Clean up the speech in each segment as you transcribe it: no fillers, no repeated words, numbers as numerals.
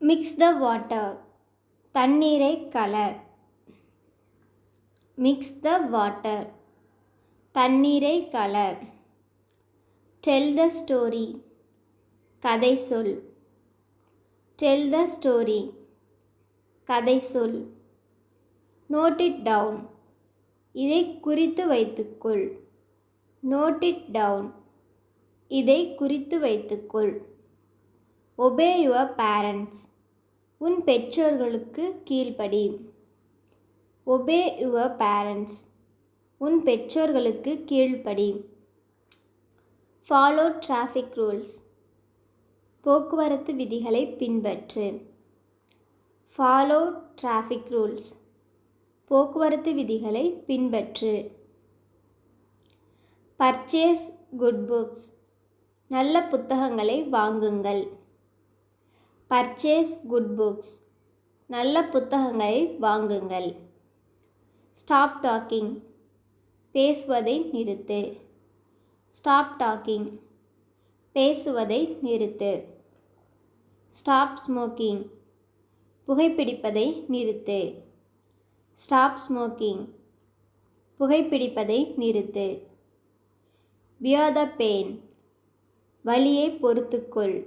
Mix the water. தண்ணீரை கல. Mix the water. தண்ணீரை கல. Tell the story. கதை சொல். Tell the story. கதை சொல். Note it down. இதை குறித்து வைத்துக்கொள். Note it down. இதை குறித்து வைத்துக்கொள். Obey your parents. உன் பெற்றோர்களுக்கு கீழ்ப்படி. Obey your parents. உன் பெற்றோர்களுக்கு கீழ்ப்படி. Follow traffic rules. போக்குவரத்து விதிகளை பின்பற்று. Follow traffic rules. போக்குவரத்து விதிகளை பின்பற்று. Purchase good books. நல்ல புத்தகங்களை வாங்குங்கள். Purchase good books. நல்ல புத்தகங்களை வாங்குங்கள். Stop talking. பேசுவதை நிறுத்து. Stop talking. பேசுவதை நிறுத்து. Stop smoking. புகைப்பிடிப்பதை நிறுத்து. Stop smoking. புகைப்பிடிப்பதை நிறுத்து. Bear the pain. வலியை பொறுத்துக்கொள்.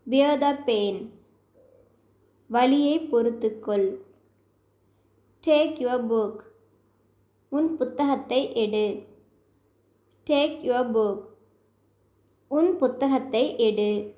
Bear the pain. வலியை பொறுத்துக்கொள். Take your book. உன் புத்தகத்தை எடு. Take your book. உன் புத்தகத்தை எடு.